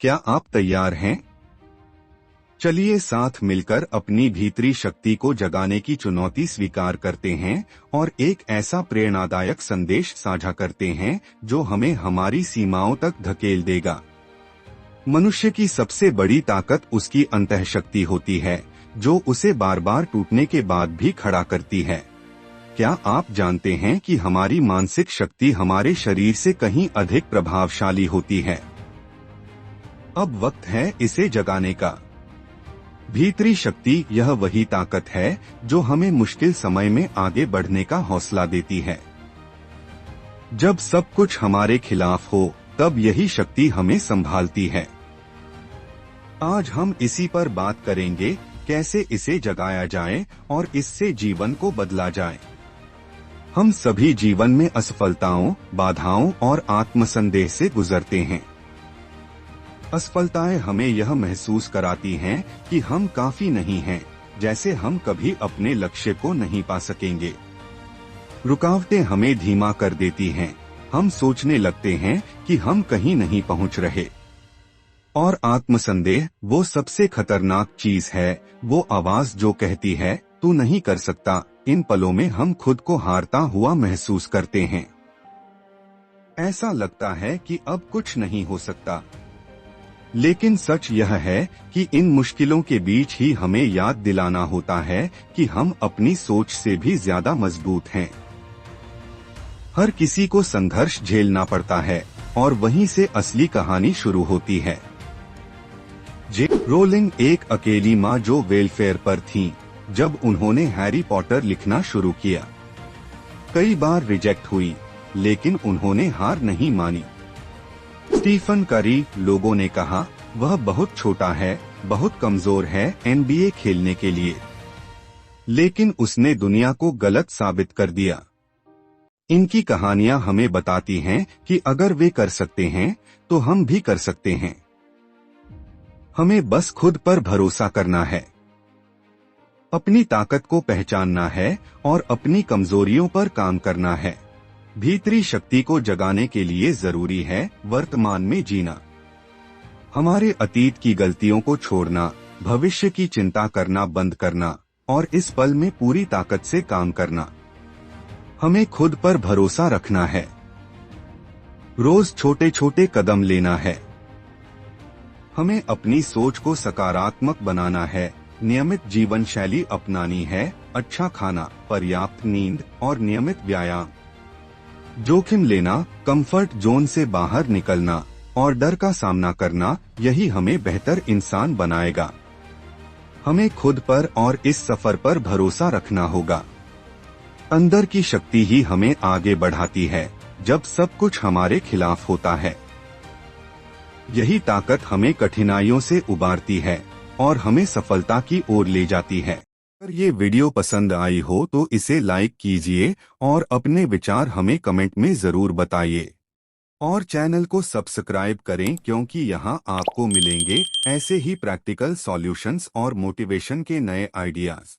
क्या आप तैयार हैं? चलिए साथ मिलकर अपनी भीतरी शक्ति को जगाने की चुनौती स्वीकार करते हैं और एक ऐसा प्रेरणादायक संदेश साझा करते हैं जो हमें हमारी सीमाओं तक धकेल देगा। मनुष्य की सबसे बड़ी ताकत उसकी अंतःशक्ति होती है, जो उसे बार बार टूटने के बाद भी खड़ा करती है। क्या आप जानते हैं कि हमारी मानसिक शक्ति हमारे शरीर से कहीं अधिक प्रभावशाली होती है? अब वक्त है इसे जगाने का। भीतरी शक्ति यह वही ताकत है जो हमें मुश्किल समय में आगे बढ़ने का हौसला देती है। जब सब कुछ हमारे खिलाफ हो, तब यही शक्ति हमें संभालती है। आज हम इसी पर बात करेंगे, कैसे इसे जगाया जाए और इससे जीवन को बदला जाए। हम सभी जीवन में असफलताओं, बाधाओं और आत्मसंदेह से गुजरते हैं। असफलताएं हमें यह महसूस कराती हैं कि हम काफी नहीं हैं, जैसे हम कभी अपने लक्ष्य को नहीं पा सकेंगे। रुकावटें हमें धीमा कर देती हैं, हम सोचने लगते हैं कि हम कहीं नहीं पहुंच रहे। और आत्मसंदेह वो सबसे खतरनाक चीज है, वो आवाज जो कहती है तू नहीं कर सकता। इन पलों में हम खुद को हारता हुआ महसूस करते हैं। ऐसा लगता है कि अब कुछ नहीं हो सकता। लेकिन सच यह है कि इन मुश्किलों के बीच ही हमें याद दिलाना होता है कि हम अपनी सोच से भी ज्यादा मजबूत हैं। हर किसी को संघर्ष झेलना पड़ता है और वहीं से असली कहानी शुरू होती है। जे रोलिंग एक अकेली माँ जो वेलफेयर पर थीं, जब उन्होंने हैरी पॉटर लिखना शुरू किया। कई बार रिजेक्ट हुई, लेकिन उन्होंने हार नहीं मानी। स्टीफन करी, लोगों ने कहा वह बहुत छोटा है, बहुत कमजोर है NBA खेलने के लिए, लेकिन उसने दुनिया को गलत साबित कर दिया। इनकी कहानियां हमें बताती हैं कि अगर वे कर सकते हैं तो हम भी कर सकते हैं। हमें बस खुद पर भरोसा करना है, अपनी ताकत को पहचानना है और अपनी कमजोरियों पर काम करना है। भीतरी शक्ति को जगाने के लिए जरूरी है वर्तमान में जीना, हमारे अतीत की गलतियों को छोड़ना, भविष्य की चिंता करना बंद करना और इस पल में पूरी ताकत से काम करना। हमें खुद पर भरोसा रखना है, रोज छोटे छोटे कदम लेना है। हमें अपनी सोच को सकारात्मक बनाना है, नियमित जीवन शैली अपनानी है, अच्छा खाना, पर्याप्त नींद और नियमित व्यायाम। जोखिम लेना, कंफर्ट जोन से बाहर निकलना और डर का सामना करना, यही हमें बेहतर इंसान बनाएगा। हमें खुद पर और इस सफर पर भरोसा रखना होगा। अंदर की शक्ति ही हमें आगे बढ़ाती है, जब सब कुछ हमारे खिलाफ होता है। यही ताकत हमें कठिनाइयों से उबारती है और हमें सफलता की ओर ले जाती है। अगर ये वीडियो पसंद आई हो तो इसे लाइक कीजिए और अपने विचार हमें कमेंट में जरूर बताइए। और चैनल को सब्सक्राइब करें, क्योंकि यहाँ आपको मिलेंगे ऐसे ही प्रैक्टिकल सॉल्यूशंस और मोटिवेशन के नए आइडियाज।